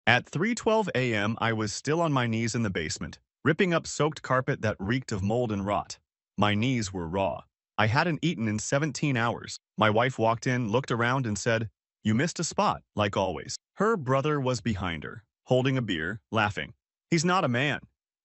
At 3:12 a.m., I was still on my knees in the basement, ripping up soaked carpet that reeked of mold and rot. My knees were raw. I hadn't eaten in 17 hours. My wife walked in, looked around, and said, "You missed a spot, like always." Her brother was behind her, holding a beer, laughing. "He's not a man.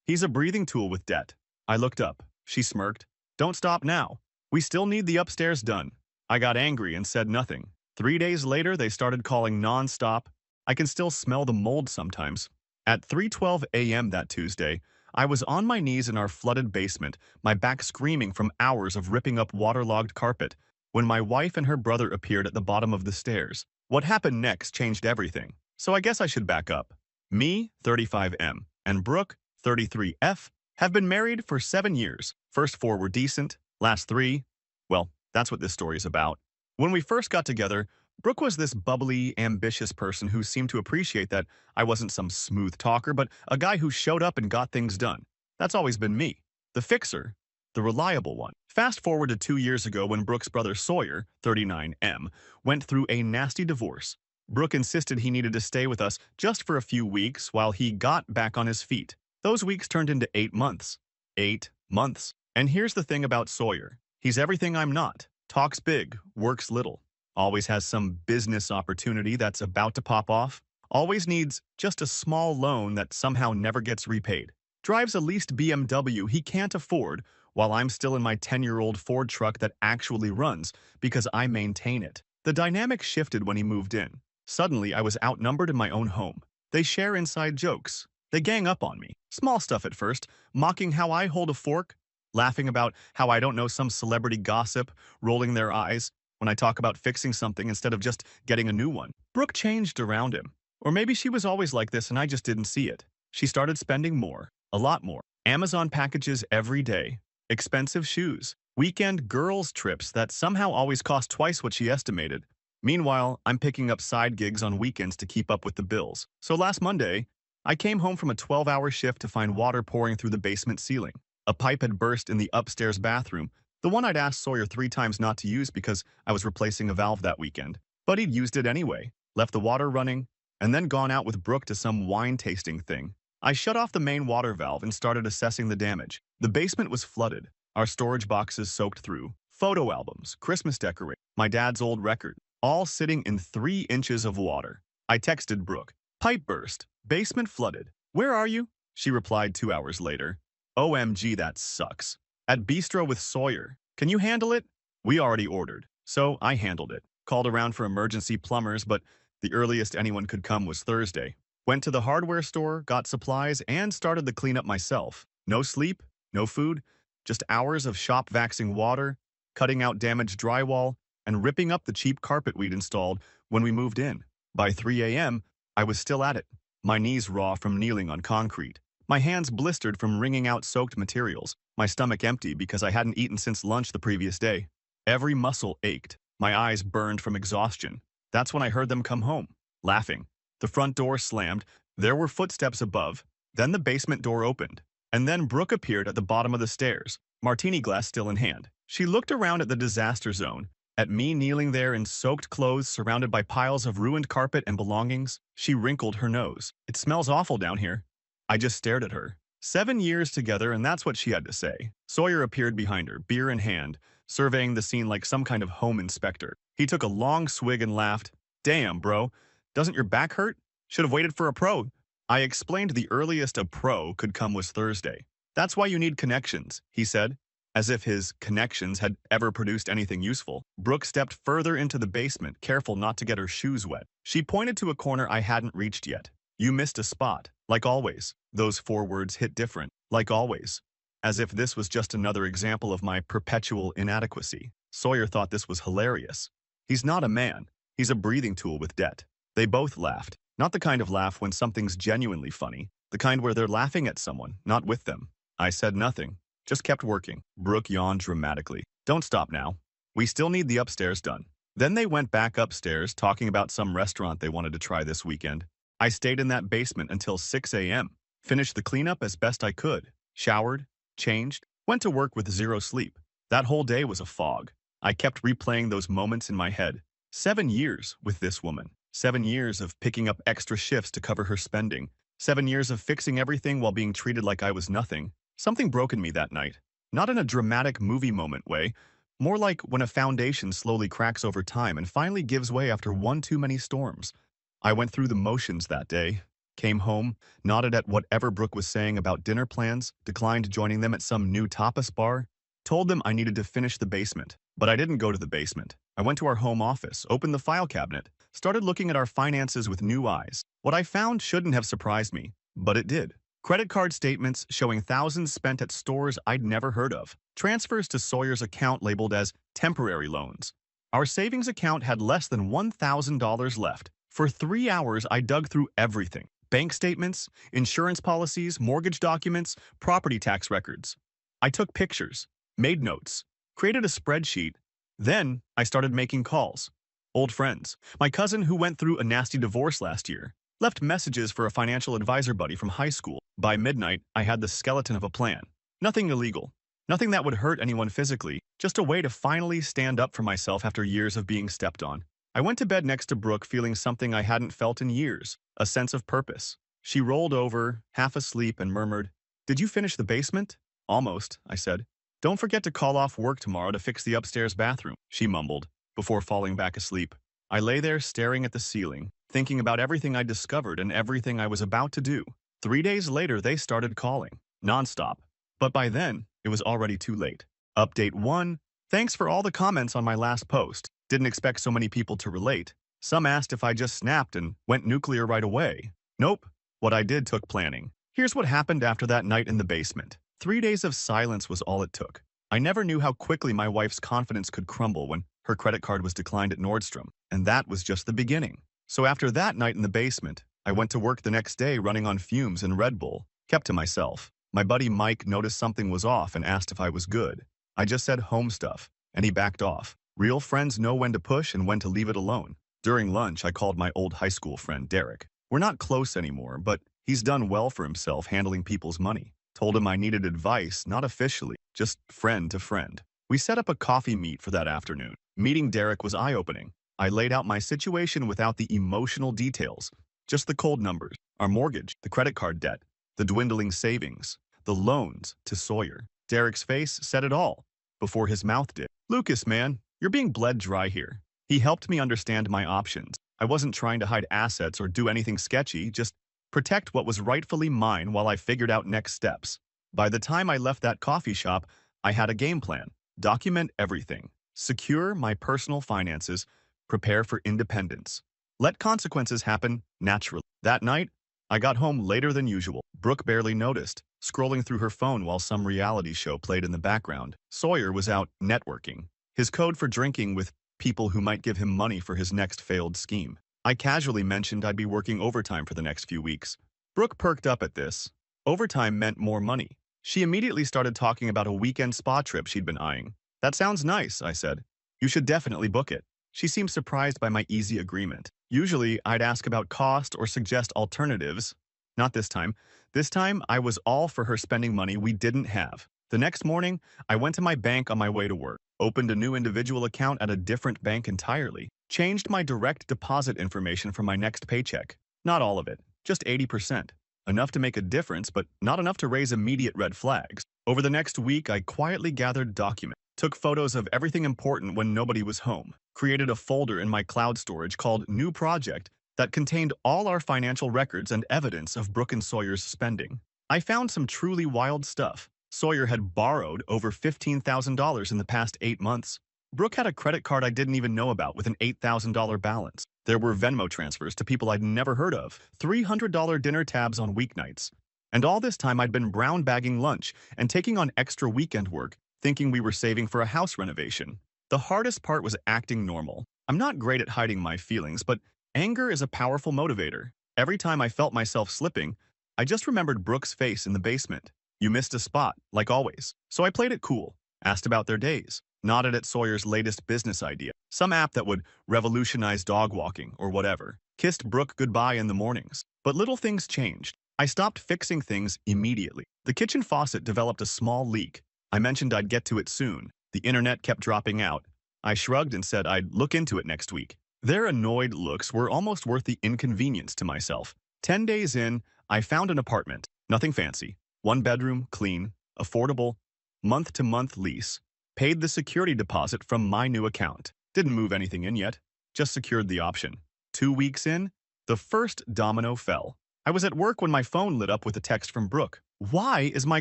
He's a breathing tool with debt." I looked up. She smirked. "Don't stop now. We still need the upstairs done." I got angry and said nothing. 3 days later, they started calling non-stop. I can still smell the mold sometimes. At 3:12 a.m. that Tuesday, I was on my knees in our flooded basement, my back screaming from hours of ripping up waterlogged carpet, when my wife and her brother appeared at the bottom of the stairs. What happened next changed everything, so I guess I should back up. Me, 35M, and Brooke, 33F, have been married for 7 years. First 4 were decent, last 3, well, that's what this story is about. When we first got together, Brooke was this bubbly, ambitious person who seemed to appreciate that I wasn't some smooth talker, but a guy who showed up and got things done. That's always been me. The fixer. The reliable one. Fast forward to 2 years ago when Brooke's brother Sawyer, 39M, went through a nasty divorce. Brooke insisted he needed to stay with us just for a few weeks while he got back on his feet. Those weeks turned into 8 months. 8 months. And here's the thing about Sawyer. He's everything I'm not. Talks big, works little. Always has some business opportunity that's about to pop off. Always needs just a small loan that somehow never gets repaid. Drives a leased BMW he can't afford while I'm still in my 10-year-old Ford truck that actually runs because I maintain it. The dynamic shifted when he moved in. Suddenly, I was outnumbered in my own home. They share inside jokes. They gang up on me. Small stuff at first, mocking how I hold a fork, laughing about how I don't know some celebrity gossip, rolling their eyes when I talk about fixing something instead of just getting a new one. Brooke changed around him. Or maybe she was always like this and I just didn't see it. She started spending more, a lot more. Amazon packages every day, expensive shoes, weekend girls' trips that somehow always cost twice what she estimated. Meanwhile, I'm picking up side gigs on weekends to keep up with the bills. So last Monday, I came home from a 12-hour shift to find water pouring through the basement ceiling. A pipe had burst in the upstairs bathroom, the one I'd asked Sawyer 3 times not to use because I was replacing a valve that weekend. But he'd used it anyway, left the water running, and then gone out with Brooke to some wine-tasting thing. I shut off the main water valve and started assessing the damage. The basement was flooded, our storage boxes soaked through, photo albums, Christmas decorations, my dad's old record, all sitting in 3 inches of water. I texted Brooke. "Pipe burst. Basement flooded. Where are you?" She replied 2 hours later. "OMG, that sucks. At Bistro with Sawyer. Can you handle it?" We already ordered, so I handled it. Called around for emergency plumbers, but the earliest anyone could come was Thursday. Went to the hardware store, got supplies, and started the cleanup myself. No sleep, no food, just hours of shop vaxing water, cutting out damaged drywall, and ripping up the cheap carpet we'd installed when we moved in. By 3 a.m., I was still at it, my knees raw from kneeling on concrete. My hands blistered from wringing out soaked materials, my stomach empty because I hadn't eaten since lunch the previous day. Every muscle ached, my eyes burned from exhaustion. That's when I heard them come home, laughing. The front door slammed, there were footsteps above, then the basement door opened, and then Brooke appeared at the bottom of the stairs, martini glass still in hand. She looked around at the disaster zone, at me kneeling there in soaked clothes surrounded by piles of ruined carpet and belongings. She wrinkled her nose. "It smells awful down here." I just stared at her. 7 years together, and that's what she had to say. Sawyer appeared behind her, beer in hand, surveying the scene like some kind of home inspector. He took a long swig and laughed. "Damn, bro. Doesn't your back hurt? Should have waited for a pro." I explained the earliest a pro could come was Thursday. "That's why you need connections," he said, as if his connections had ever produced anything useful. Brooke stepped further into the basement, careful not to get her shoes wet. She pointed to a corner I hadn't reached yet. "You missed a spot. Like always." Those 4 words hit different. Like always. As if this was just another example of my perpetual inadequacy. Sawyer thought this was hilarious. He's not a man. He's a breathing tool with debt. They both laughed. Not the kind of laugh when something's genuinely funny. The kind where they're laughing at someone, not with them. I said nothing. Just kept working. Brooke yawned dramatically. "Don't stop now. We still need the upstairs done." Then they went back upstairs, talking about some restaurant they wanted to try this weekend. I stayed in that basement until 6 a.m. Finished the cleanup as best I could. Showered, changed, went to work with 0 sleep. That whole day was a fog. I kept replaying those moments in my head. 7 years with this woman. 7 years of picking up extra shifts to cover her spending. 7 years of fixing everything while being treated like I was nothing. Something broke in me that night. Not in a dramatic movie moment way, more like when a foundation slowly cracks over time and finally gives way after one too many storms. I went through the motions that day, came home, nodded at whatever Brooke was saying about dinner plans, declined joining them at some new tapas bar, told them I needed to finish the basement. But I didn't go to the basement. I went to our home office, opened the file cabinet, started looking at our finances with new eyes. What I found shouldn't have surprised me, but it did. Credit card statements showing thousands spent at stores I'd never heard of. Transfers to Sawyer's account labeled as temporary loans. Our savings account had less than $1,000 left. For 3 hours, I dug through everything. Bank statements, insurance policies, mortgage documents, property tax records. I took pictures, made notes, created a spreadsheet. Then I started making calls. Old friends. My cousin who went through a nasty divorce last year left messages for a financial advisor buddy from high school. By midnight, I had the skeleton of a plan. Nothing illegal. Nothing that would hurt anyone physically. Just a way to finally stand up for myself after years of being stepped on. I went to bed next to Brooke feeling something I hadn't felt in years. A sense of purpose. She rolled over, half asleep, and murmured, "Did you finish the basement?" "Almost," I said. "Don't forget to call off work tomorrow to fix the upstairs bathroom," she mumbled, before falling back asleep. I lay there staring at the ceiling, thinking about everything I discovered and everything I was about to do. 3 days later, they started calling, nonstop. But by then, it was already too late. Update 1. Thanks for all the comments on my last post. Didn't expect so many people to relate. Some asked if I just snapped and went nuclear right away. Nope. What I did took planning. Here's what happened after that night in the basement. 3 days of silence was all it took. I never knew how quickly my wife's confidence could crumble when her credit card was declined at Nordstrom, and that was just the beginning. So after that night in the basement, I went to work the next day running on fumes and Red Bull, kept to myself. My buddy Mike noticed something was off and asked if I was good. I just said home stuff, and he backed off. Real friends know when to push and when to leave it alone. During lunch, I called my old high school friend Derek. We're not close anymore, but he's done well for himself handling people's money. Told him I needed advice, not officially, just friend to friend. We set up a coffee meet for that afternoon. Meeting Derek was eye-opening. I laid out my situation without the emotional details, just the cold numbers, our mortgage, the credit card debt, the dwindling savings, the loans to Sawyer. Derek's face said it all, before his mouth did. "Lucas, man, you're being bled dry here." He helped me understand my options. I wasn't trying to hide assets or do anything sketchy, just protect what was rightfully mine while I figured out next steps. By the time I left that coffee shop, I had a game plan. Document everything. Secure my personal finances. Prepare for independence. Let consequences happen naturally. That night, I got home later than usual. Brooke barely noticed, scrolling through her phone while some reality show played in the background. Sawyer was out networking. His code for drinking with people who might give him money for his next failed scheme. I casually mentioned I'd be working overtime for the next few weeks. Brooke perked up at this. Overtime meant more money. She immediately started talking about a weekend spa trip she'd been eyeing. "That sounds nice," I said. "You should definitely book it." She seemed surprised by my easy agreement. Usually, I'd ask about cost or suggest alternatives. Not this time. This time, I was all for her spending money we didn't have. The next morning, I went to my bank on my way to work, opened a new individual account at a different bank entirely, changed my direct deposit information for my next paycheck. Not all of it, just 80%. Enough to make a difference, but not enough to raise immediate red flags. Over the next week, I quietly gathered documents, took photos of everything important when nobody was home, created a folder in my cloud storage called New Project that contained all our financial records and evidence of Brooke and Sawyer's spending. I found some truly wild stuff. Sawyer had borrowed over $15,000 in the past 8 months. Brooke had a credit card I didn't even know about with an $8,000 balance. There were Venmo transfers to people I'd never heard of, $300 dinner tabs on weeknights. And all this time I'd been brown bagging lunch and taking on extra weekend work, thinking we were saving for a house renovation. The hardest part was acting normal. I'm not great at hiding my feelings, but anger is a powerful motivator. Every time I felt myself slipping, I just remembered Brooke's face in the basement. "You missed a spot, like always." So I played it cool, asked about their days, nodded at Sawyer's latest business idea, some app that would revolutionize dog walking or whatever. Kissed Brooke goodbye in the mornings. But little things changed. I stopped fixing things immediately. The kitchen faucet developed a small leak. I mentioned I'd get to it soon. The internet kept dropping out. I shrugged and said I'd look into it next week. Their annoyed looks were almost worth the inconvenience to myself. 10 days in, I found an apartment. Nothing fancy. One bedroom, clean, affordable, month-to-month lease. Paid the security deposit from my new account. Didn't move anything in yet. Just secured the option. 2 weeks in, the first domino fell. I was at work when my phone lit up with a text from Brooke. Why is my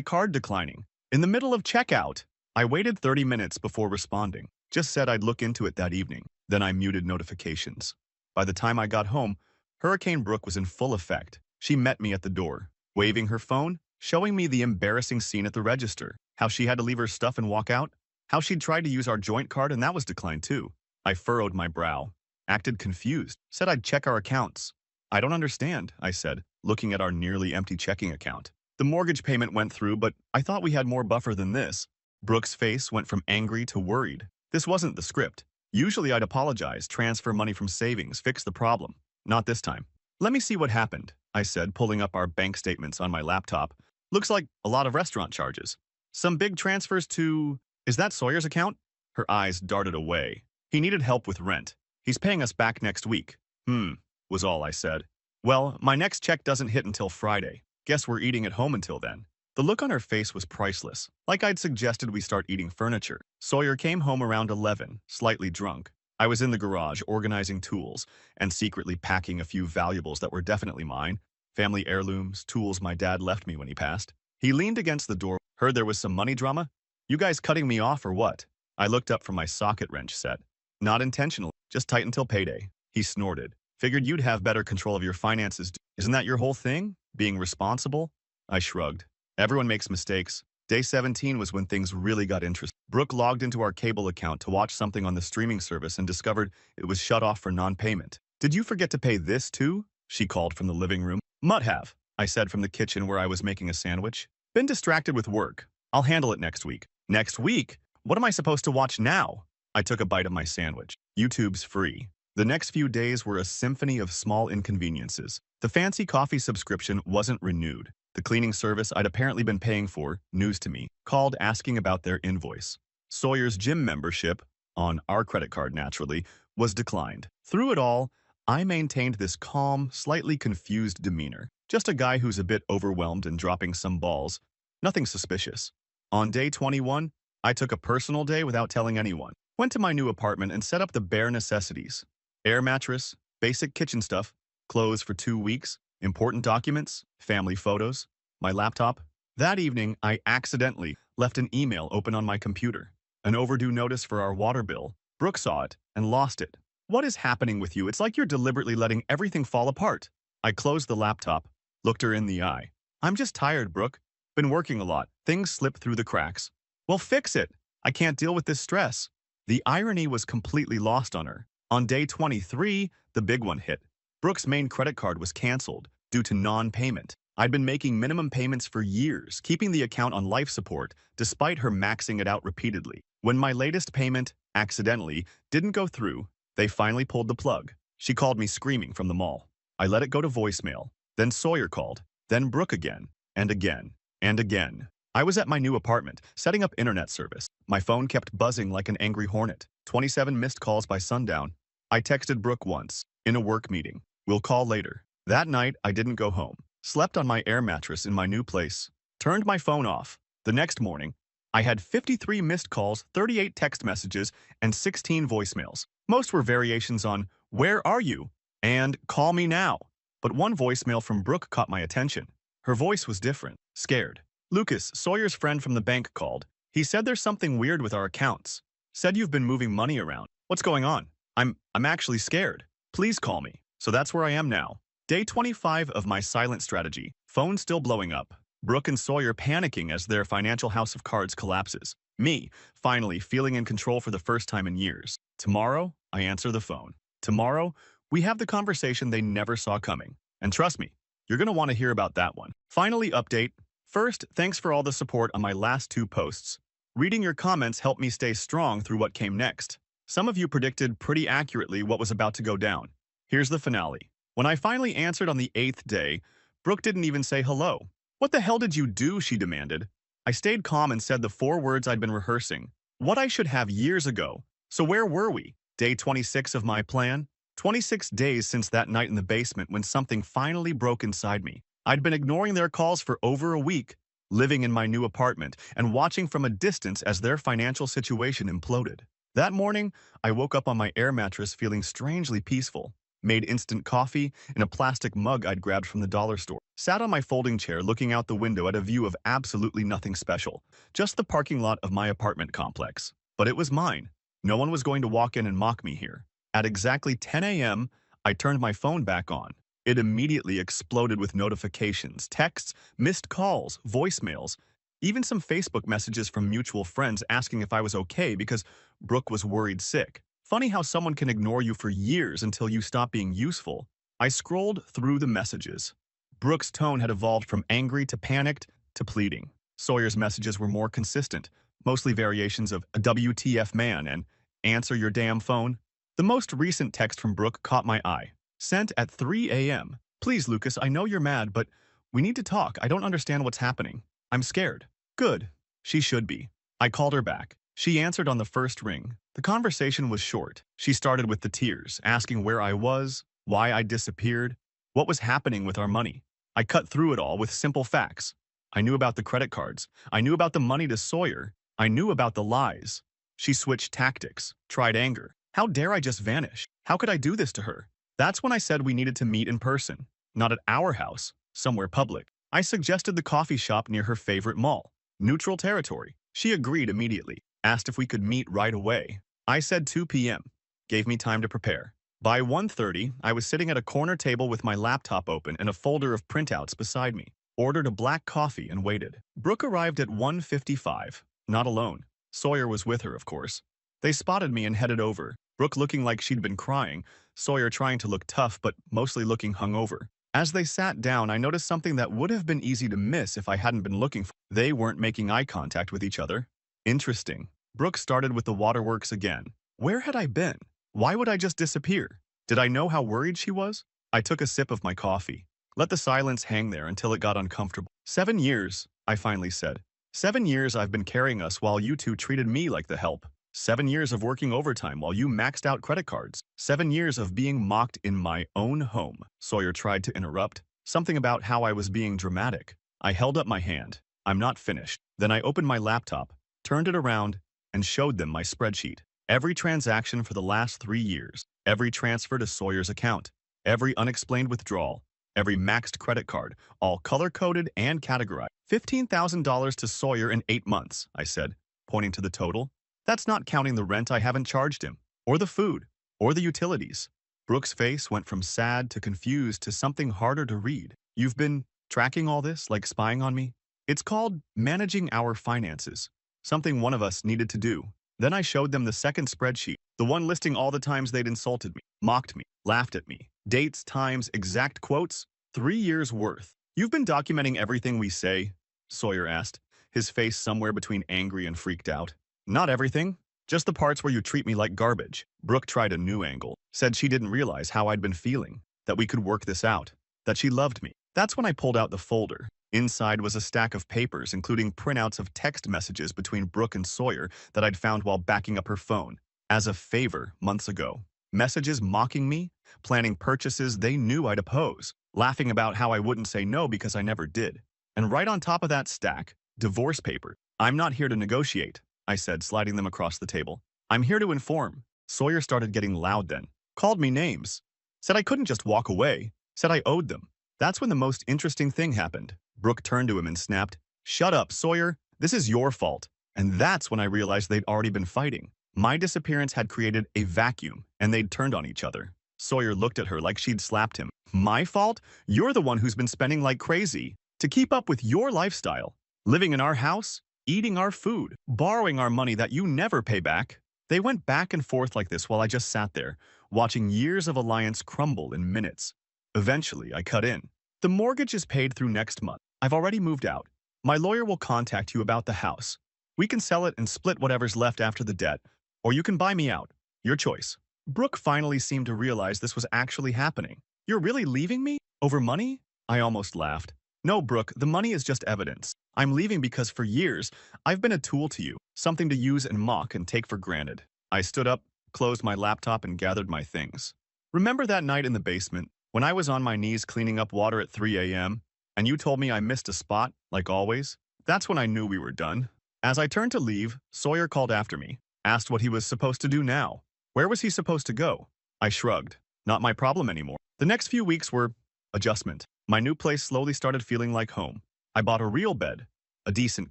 card declining? In the middle of checkout. I waited 30 minutes before responding. Just said I'd look into it that evening. Then I muted notifications. By the time I got home, Hurricane Brooke was in full effect. She met me at the door, waving her phone, showing me the embarrassing scene at the register, how she had to leave her stuff and walk out, how she'd tried to use our joint card and that was declined too. I furrowed my brow, acted confused, said I'd check our accounts. I don't understand, I said, looking at our nearly empty checking account. The mortgage payment went through, but I thought we had more buffer than this. Brooke's face went from angry to worried. This wasn't the script. Usually I'd apologize, transfer money from savings, fix the problem. Not this time. Let me see what happened, I said, pulling up our bank statements on my laptop. Looks like a lot of restaurant charges. Some big transfers to... Is that Sawyer's account? Her eyes darted away. He needed help with rent. He's paying us back next week. Was all I said. Well, my next check doesn't hit until Friday. Guess we're eating at home until then. The look on her face was priceless, like I'd suggested we start eating furniture. Sawyer came home around 11, slightly drunk. I was in the garage organizing tools and secretly packing a few valuables that were definitely mine. Family heirlooms, tools my dad left me when he passed. He leaned against the door. Heard there was some money drama? You guys cutting me off or what? I looked up from my socket wrench set. Not intentional, just tight until payday. He snorted. Figured you'd have better control of your finances. Isn't that your whole thing? Being responsible? I shrugged. Everyone makes mistakes. Day 17 was when things really got interesting. Brooke logged into our cable account to watch something on the streaming service and discovered it was shut off for non-payment. Did you forget to pay this too? She called from the living room. Must have, I said from the kitchen where I was making a sandwich. Been distracted with work. I'll handle it next week. Next week? What am I supposed to watch now? I took a bite of my sandwich. YouTube's free. The next few days were a symphony of small inconveniences. The fancy coffee subscription wasn't renewed. The cleaning service I'd apparently been paying for, news to me, called asking about their invoice. Sawyer's gym membership, on our credit card naturally, was declined. Through it all, I maintained this calm, slightly confused demeanor. Just a guy who's a bit overwhelmed and dropping some balls. Nothing suspicious. On day 21, I took a personal day without telling anyone. Went to my new apartment and set up the bare necessities. Air mattress, basic kitchen stuff, clothes for 2 weeks, important documents, family photos, my laptop. That evening, I accidentally left an email open on my computer. An overdue notice for our water bill. Brooke saw it and lost it. What is happening with you? It's like you're deliberately letting everything fall apart. I closed the laptop, looked her in the eye. I'm just tired, Brooke. Been working a lot. Things slip through the cracks. Well, fix it. I can't deal with this stress. The irony was completely lost on her. On day 23, the big one hit. Brooke's main credit card was canceled due to non-payment. I'd been making minimum payments for years, keeping the account on life support, despite her maxing it out repeatedly. When my latest payment, accidentally, didn't go through, they finally pulled the plug. She called me screaming from the mall. I let it go to voicemail. Then Sawyer called. Then Brooke again. And again. And again. I was at my new apartment, setting up internet service. My phone kept buzzing like an angry hornet. 27 missed calls by sundown. I texted Brooke once, in a work meeting. We'll call later. That night, I didn't go home. Slept on my air mattress in my new place. Turned my phone off. The next morning, I had 53 missed calls, 38 text messages, and 16 voicemails. Most were variations on, "Where are you?" and "Call me now." But one voicemail from Brooke caught my attention. Her voice was different, scared. Lucas, Sawyer's friend from the bank, called. He said there's something weird with our accounts. Said you've been moving money around. What's going on? I'm actually scared. Please call me. So that's where I am now. Day 25 of my silent strategy. Phone still blowing up. Brooke and Sawyer panicking as their financial house of cards collapses. Me, finally feeling in control for the first time in years. Tomorrow, I answer the phone. Tomorrow, we have the conversation they never saw coming. And trust me, you're going to want to hear about that one. Finally, update. First, thanks for all the support on my last 2 posts. Reading your comments helped me stay strong through what came next. Some of you predicted pretty accurately what was about to go down. Here's the finale. When I finally answered on the 8th day, Brooke didn't even say hello. What the hell did you do? She demanded. I stayed calm and said the 4 words I'd been rehearsing. What I should have years ago. So where were we? Day 26 of my plan? 26 days since that night in the basement when something finally broke inside me. I'd been ignoring their calls for over a week, living in my new apartment and watching from a distance as their financial situation imploded. That morning, I woke up on my air mattress feeling strangely peaceful, made instant coffee in a plastic mug I'd grabbed from the dollar store, sat on my folding chair looking out the window at a view of absolutely nothing special, just the parking lot of my apartment complex. But it was mine. No one was going to walk in and mock me here. At exactly 10 a.m., I turned my phone back on. It immediately exploded with notifications, texts, missed calls, voicemails, even some Facebook messages from mutual friends asking if I was okay because Brooke was worried sick. Funny how someone can ignore you for years until you stop being useful. I scrolled through the messages. Brooke's tone had evolved from angry to panicked to pleading. Sawyer's messages were more consistent, mostly variations of a WTF man and answer your damn phone. The most recent text from Brooke caught my eye. Sent at 3 a.m. Please, Lucas, I know you're mad, but we need to talk. I don't understand what's happening. I'm scared. Good. She should be. I called her back. She answered on the first ring. The conversation was short. She started with the tears, asking where I was, why I disappeared, what was happening with our money. I cut through it all with simple facts. I knew about the credit cards. I knew about the money to Sawyer. I knew about the lies. She switched tactics, tried anger. How dare I just vanish? How could I do this to her? That's when I said we needed to meet in person, not at our house, somewhere public. I suggested the coffee shop near her favorite mall, neutral territory. She agreed immediately, asked if we could meet right away. I said 2 p.m., gave me time to prepare. By 1:30, I was sitting at a corner table with my laptop open and a folder of printouts beside me. Ordered a black coffee and waited. Brooke arrived at 1:55, not alone. Sawyer was with her, of course. They spotted me and headed over, Brooke looking like she'd been crying, Sawyer trying to look tough but mostly looking hungover. As they sat down, I noticed something that would have been easy to miss if I hadn't been looking for. They weren't making eye contact with each other. Interesting. Brooke started with the waterworks again. Where had I been? Why would I just disappear? Did I know how worried she was? I took a sip of my coffee. Let the silence hang there until it got uncomfortable. 7 years, I finally said. 7 years I've been carrying us while you two treated me like the help. 7 years of working overtime while you maxed out credit cards. 7 years of being mocked in my own home. Sawyer tried to interrupt. Something about how I was being dramatic. I held up my hand. I'm not finished. Then I opened my laptop, turned it around, and showed them my spreadsheet. Every transaction for the last 3 years. Every transfer to Sawyer's account. Every unexplained withdrawal. Every maxed credit card. All color-coded and categorized. $15,000 to Sawyer in 8 months, I said, pointing to the total. That's not counting the rent I haven't charged him, or the food, or the utilities. Brooke's face went from sad to confused to something harder to read. You've been tracking all this, like spying on me? It's called managing our finances, something one of us needed to do. Then I showed them the second spreadsheet, the one listing all the times they'd insulted me, mocked me, laughed at me. Dates, times, exact quotes, 3 years worth. You've been documenting everything we say? Sawyer asked, his face somewhere between angry and freaked out. Not everything, just the parts where you treat me like garbage. Brooke tried a new angle, said she didn't realize how I'd been feeling, that we could work this out, that she loved me. That's when I pulled out the folder. Inside was a stack of papers, including printouts of text messages between Brooke and Sawyer that I'd found while backing up her phone, as a favor months ago. Messages mocking me, planning purchases they knew I'd oppose, laughing about how I wouldn't say no because I never did. And right on top of that stack, divorce paper. I'm not here to negotiate, I said, sliding them across the table. I'm here to inform. Sawyer started getting loud then. Called me names. Said I couldn't just walk away. Said I owed them. That's when the most interesting thing happened. Brooke turned to him and snapped, "Shut up, Sawyer. This is your fault." And that's when I realized they'd already been fighting. My disappearance had created a vacuum, and they'd turned on each other. Sawyer looked at her like she'd slapped him. My fault? You're the one who's been spending like crazy to keep up with your lifestyle. Living in our house, eating our food, borrowing our money that you never pay back. They went back and forth like this while I just sat there, watching years of alliance crumble in minutes. Eventually, I cut in. The mortgage is paid through next month. I've already moved out. My lawyer will contact you about the house. We can sell it and split whatever's left after the debt, or you can buy me out. Your choice. Brooke finally seemed to realize this was actually happening. You're really leaving me? Over money? I almost laughed. No, Brooke, the money is just evidence. I'm leaving because for years, I've been a tool to you, something to use and mock and take for granted. I stood up, closed my laptop, and gathered my things. Remember that night in the basement when I was on my knees cleaning up water at 3 a.m. and you told me I missed a spot, like always? That's when I knew we were done. As I turned to leave, Sawyer called after me, asked what he was supposed to do now. Where was he supposed to go? I shrugged. Not my problem anymore. The next few weeks were adjustment. My new place slowly started feeling like home. I bought a real bed, a decent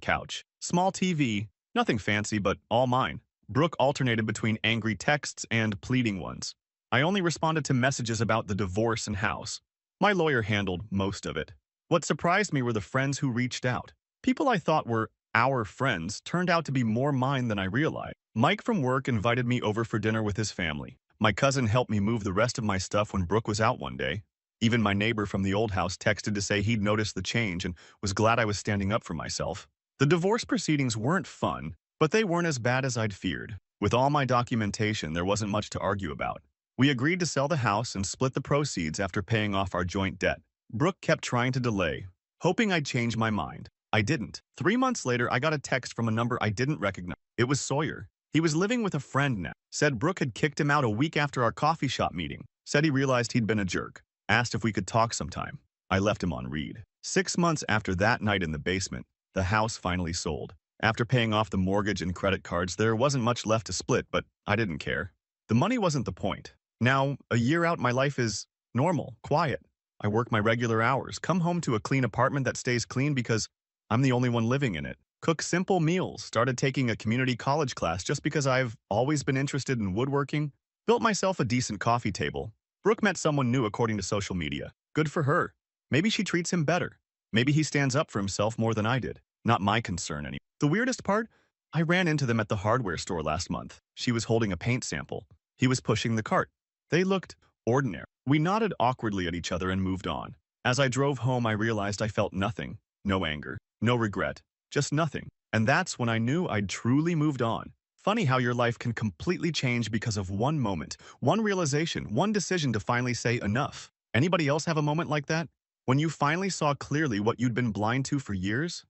couch, small TV, nothing fancy but all mine. Brooke alternated between angry texts and pleading ones. I only responded to messages about the divorce and house. My lawyer handled most of it. What surprised me were the friends who reached out. People I thought were our friends turned out to be more mine than I realized. Mike from work invited me over for dinner with his family. My cousin helped me move the rest of my stuff when Brooke was out one day. Even my neighbor from the old house texted to say he'd noticed the change and was glad I was standing up for myself. The divorce proceedings weren't fun, but they weren't as bad as I'd feared. With all my documentation, there wasn't much to argue about. We agreed to sell the house and split the proceeds after paying off our joint debt. Brooke kept trying to delay, hoping I'd change my mind. I didn't. 3 months later, I got a text from a number I didn't recognize. It was Sawyer. He was living with a friend now. Said Brooke had kicked him out a week after our coffee shop meeting. Said he realized he'd been a jerk. Asked if we could talk sometime. I left him on read. 6 months after that night in the basement, the house finally sold. After paying off the mortgage and credit cards, there wasn't much left to split, but I didn't care. The money wasn't the point. Now, a year out, my life is normal, quiet. I work my regular hours, come home to a clean apartment that stays clean because I'm the only one living in it. Cook simple meals, started taking a community college class just because I've always been interested in woodworking, built myself a decent coffee table. Brooke met someone new according to social media. Good for her. Maybe she treats him better. Maybe he stands up for himself more than I did. Not my concern anymore. The weirdest part? I ran into them at the hardware store last month. She was holding a paint sample. He was pushing the cart. They looked ordinary. We nodded awkwardly at each other and moved on. As I drove home, I realized I felt nothing. No anger, no regret, just nothing. And that's when I knew I'd truly moved on. Funny how your life can completely change because of one moment, one realization, one decision to finally say enough. Anybody else have a moment like that? When you finally saw clearly what you'd been blind to for years?